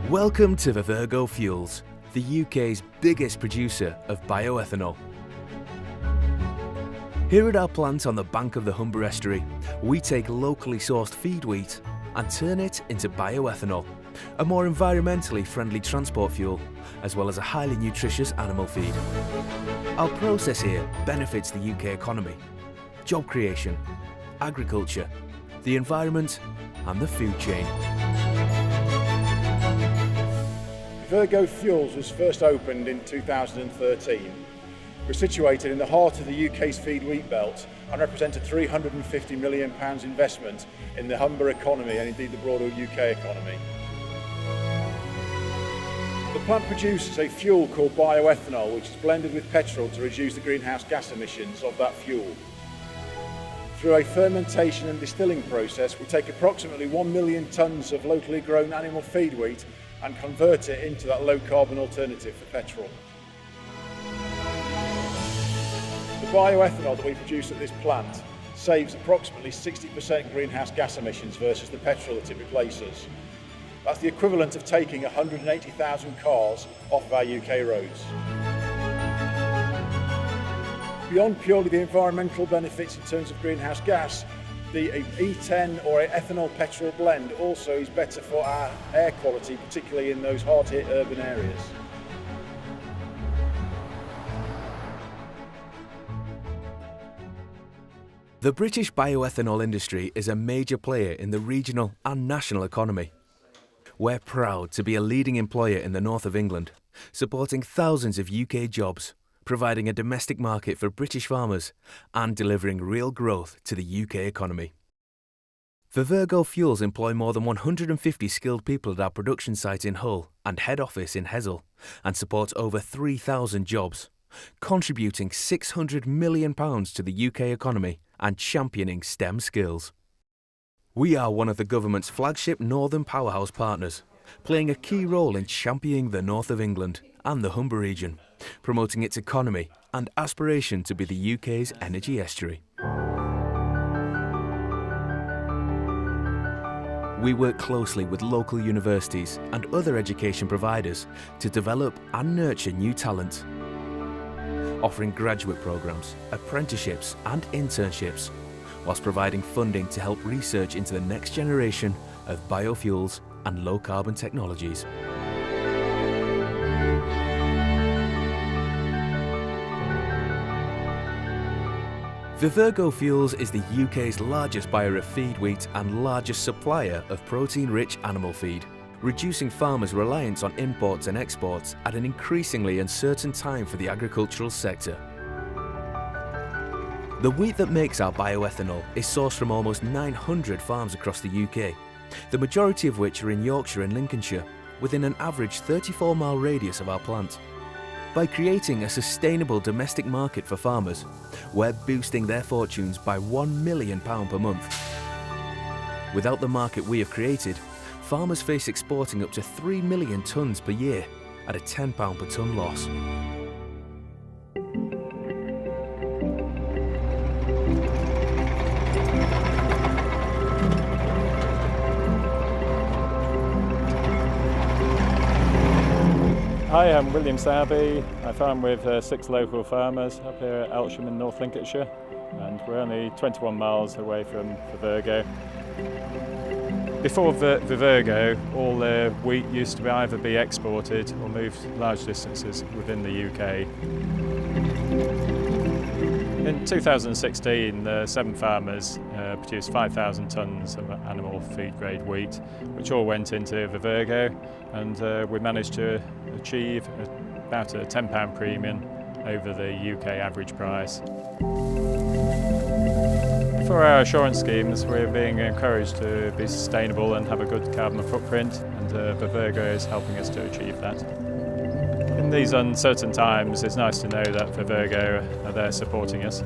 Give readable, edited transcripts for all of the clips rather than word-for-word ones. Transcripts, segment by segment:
Welcome to Vivergo Fuels, the UK's biggest producer of bioethanol. Here at our plant on the bank of the Humber Estuary, we take locally sourced feed wheat and turn it into bioethanol, a more environmentally friendly transport fuel, as well as a highly nutritious animal feed. Our process here benefits the UK economy, job creation, agriculture, the environment and the food chain. Vivergo Fuels was first opened in 2013. We're situated in the heart of the UK's feed wheat belt and represent a £350 million investment in the Humber economy and indeed the broader UK economy. The plant produces a fuel called bioethanol, which is blended with petrol to reduce the greenhouse gas emissions of that fuel. Through a fermentation and distilling process, we take approximately 1 million tonnes of locally grown animal feed wheat and convert it into that low carbon alternative for petrol. The bioethanol that we produce at this plant saves approximately 60% greenhouse gas emissions versus the petrol that it replaces. That's the equivalent of taking 180,000 cars off of our UK roads. Beyond purely the environmental benefits in terms of greenhouse gas, the E10 or ethanol petrol blend also is better for our air quality, particularly in those hard-hit urban areas. The British bioethanol industry is a major player in the regional and national economy. We're proud to be a leading employer in the north of England, supporting thousands of UK jobs, providing a domestic market for British farmers and delivering real growth to the UK economy. Vivergo Fuels employ more than 150 skilled people at our production site in Hull and head office in Hessle and support over 3,000 jobs, contributing £600 million to the UK economy and championing STEM skills. We are one of the government's flagship Northern Powerhouse partners, playing a key role in championing the north of England and the Humber region, promoting its economy and aspiration to be the UK's energy estuary. We work closely with local universities and other education providers to develop and nurture new talent, offering graduate programmes, apprenticeships and internships, whilst providing funding to help research into the next generation of biofuels and low-carbon technologies. Vivergo Fuels is the UK's largest buyer of feed wheat and largest supplier of protein-rich animal feed, reducing farmers' reliance on imports and exports at an increasingly uncertain time for the agricultural sector. The wheat that makes our bioethanol is sourced from almost 900 farms across the UK, the majority of which are in Yorkshire and Lincolnshire, within an average 34-mile radius of our plant. By creating a sustainable domestic market for farmers, we're boosting their fortunes by £1 million per month. Without the market we have created, farmers face exporting up to 3 million tonnes per year at a £10 per tonne loss. Hi, I'm William Sowerby. I farm with 6 local farmers up here at Elsham in North Lincolnshire, and we're only 21 miles away from Vivergo. Before Vivergo, all the wheat used to either be exported or moved large distances within the UK. In 2016, 7 farmers produced 5,000 tonnes of animal feed grade wheat, which all went into Vivergo, and we managed to achieve about a £10 premium over the UK average price. For our assurance schemes, we're being encouraged to be sustainable and have a good carbon footprint, and Vivergo is helping us to achieve that. In these uncertain times, it's nice to know that Vivergo are there supporting us.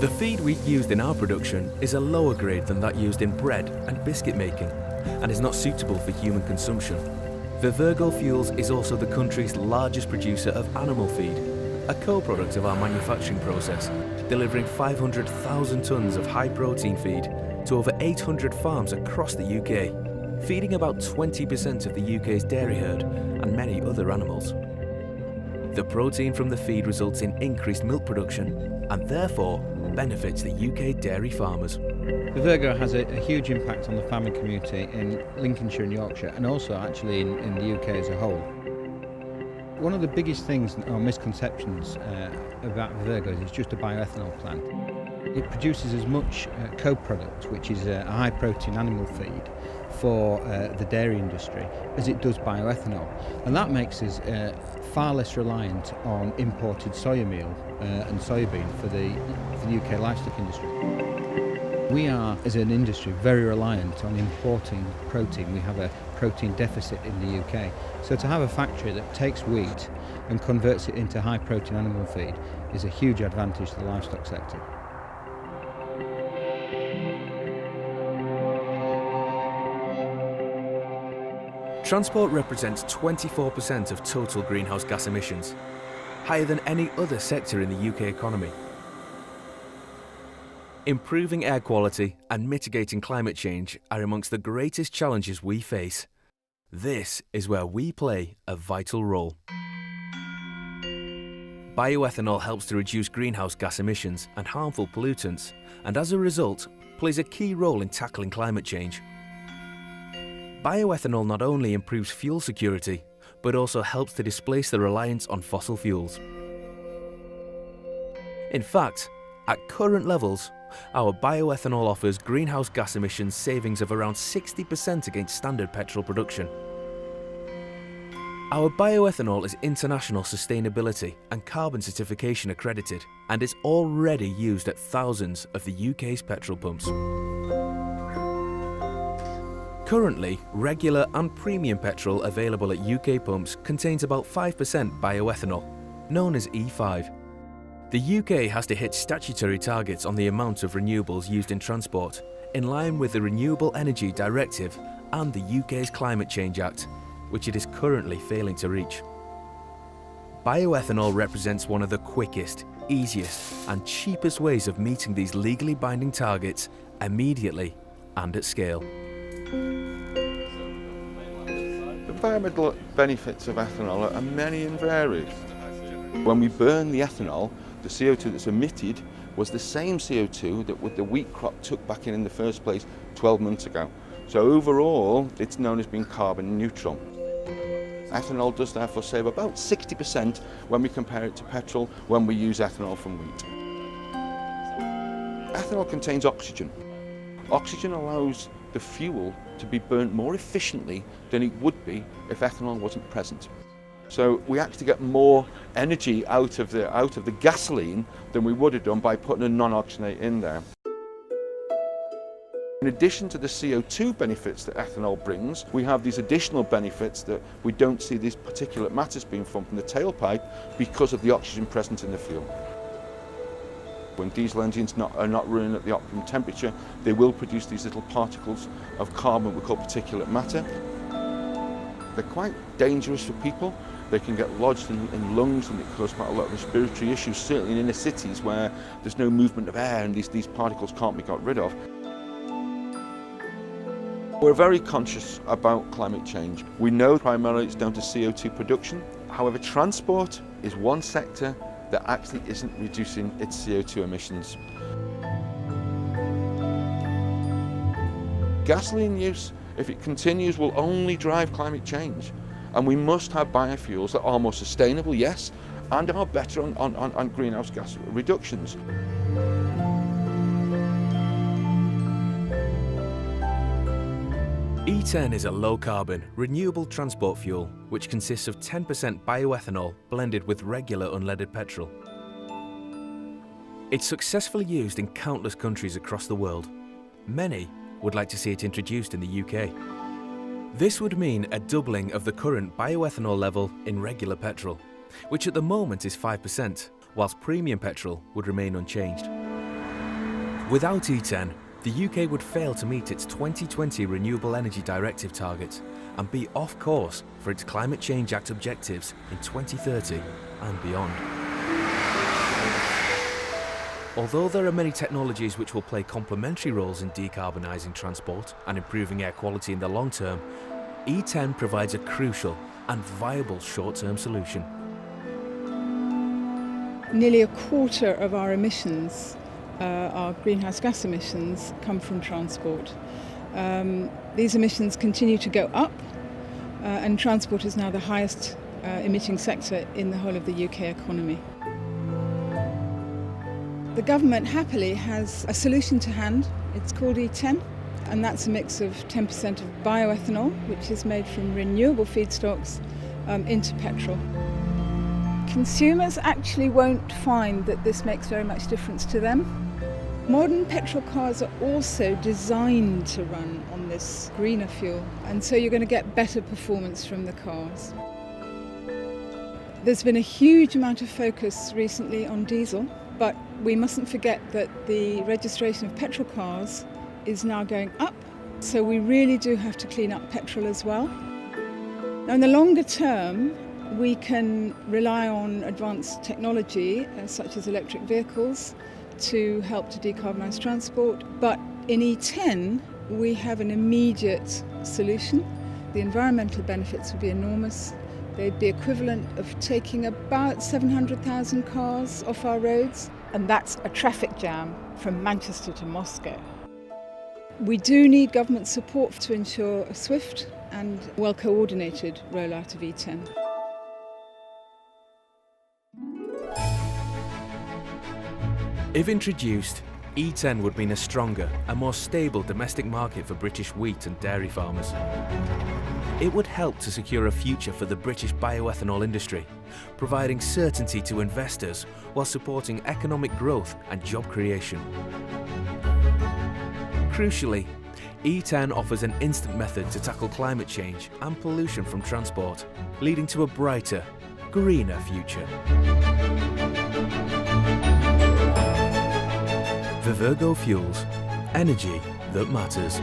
The feed wheat used in our production is a lower grade than that used in bread and biscuit making, and is not suitable for human consumption. Vivergo Fuels is also the country's largest producer of animal feed, a co-product of our manufacturing process, delivering 500,000 tonnes of high protein feed to over 800 farms across the UK, feeding about 20% of the UK's dairy herd and many other animals. The protein from the feed results in increased milk production and therefore benefits the UK dairy farmers. Vivergo has a huge impact on the farming community in Lincolnshire and Yorkshire, and also actually in the UK as a whole. One of the biggest things or misconceptions about Vivergo is it's just a bioethanol plant. It produces as much co-product, which is a high protein animal feed, for the dairy industry as it does bioethanol, and that makes us far less reliant on imported soya meal and soybean for the UK livestock industry. We are, as an industry, very reliant on importing protein. We have a protein deficit in the UK. So to have a factory that takes wheat and converts it into high protein animal feed is a huge advantage to the livestock sector. Transport represents 24% of total greenhouse gas emissions, higher than any other sector in the UK economy. Improving air quality and mitigating climate change are amongst the greatest challenges we face. This is where we play a vital role. Bioethanol helps to reduce greenhouse gas emissions and harmful pollutants, and as a result, plays a key role in tackling climate change. Bioethanol not only improves fuel security, but also helps to displace the reliance on fossil fuels. In fact, at current levels, our bioethanol offers greenhouse gas emissions savings of around 60% against standard petrol production. Our bioethanol is international sustainability and carbon certification accredited, and is already used at thousands of the UK's petrol pumps. Currently, regular and premium petrol available at UK pumps contains about 5% bioethanol, known as E5. The UK has to hit statutory targets on the amount of renewables used in transport, in line with the Renewable Energy Directive and the UK's Climate Change Act, which it is currently failing to reach. Bioethanol represents one of the quickest, easiest and cheapest ways of meeting these legally binding targets immediately and at scale. The environmental benefits of ethanol are many and varied. When we burn the ethanol, the CO2 that's emitted was the same CO2 that the wheat crop took back in the first place 12 months ago. So overall, it's known as being carbon neutral. Ethanol does therefore save about 60% when we compare it to petrol when we use ethanol from wheat. Ethanol contains oxygen. Oxygen allows the fuel to be burnt more efficiently than it would be if ethanol wasn't present. So we actually get more energy out of the gasoline than we would have done by putting a non-oxygenate in there. In addition to the CO2 benefits that ethanol brings, we have these additional benefits that we don't see these particulate matters being formed from the tailpipe because of the oxygen present in the fuel. When diesel engines are not running at the optimum temperature, they will produce these little particles of carbon we call particulate matter. They're quite dangerous for people. They can get lodged in lungs and it causes quite a lot of respiratory issues, certainly in inner cities where there's no movement of air and these particles can't be got rid of. We're very conscious about climate change. We know primarily it's down to CO2 production. However, transport is one sector that actually isn't reducing its CO2 emissions. Gasoline use, if it continues, will only drive climate change. And we must have biofuels that are more sustainable, yes, and are better on greenhouse gas reductions. E10 is a low-carbon, renewable transport fuel which consists of 10% bioethanol blended with regular unleaded petrol. It's successfully used in countless countries across the world. Many would like to see it introduced in the UK. This would mean a doubling of the current bioethanol level in regular petrol, which at the moment is 5%, whilst premium petrol would remain unchanged. Without E10, the UK would fail to meet its 2020 Renewable Energy Directive target and be off course for its Climate Change Act objectives in 2030 and beyond. Although there are many technologies which will play complementary roles in decarbonising transport and improving air quality in the long term, E10 provides a crucial and viable short-term solution. Nearly a quarter of our emissions, our greenhouse gas emissions, come from transport. These emissions continue to go up, and transport is now the highest emitting sector in the whole of the UK economy. The government happily has a solution to hand. It's called E10, and that's a mix of 10% of bioethanol, which is made from renewable feedstocks, into petrol. Consumers actually won't find that this makes very much difference to them. Modern petrol cars are also designed to run on this greener fuel, and so you're going to get better performance from the cars. There's been a huge amount of focus recently on diesel, but we mustn't forget that the registration of petrol cars is now going up, so we really do have to clean up petrol as well. Now, in the longer term, we can rely on advanced technology, such as electric vehicles, to help to decarbonise transport. But in E10, we have an immediate solution. The environmental benefits would be enormous. They'd be equivalent of taking about 700,000 cars off our roads, and that's a traffic jam from Manchester to Moscow. We do need government support to ensure a swift and well-coordinated rollout of E10. If introduced, E10 would mean a stronger and more stable domestic market for British wheat and dairy farmers. It would help to secure a future for the British bioethanol industry, providing certainty to investors while supporting economic growth and job creation. Crucially, E10 offers an instant method to tackle climate change and pollution from transport, leading to a brighter, greener future. Vivergo Fuels, energy that matters.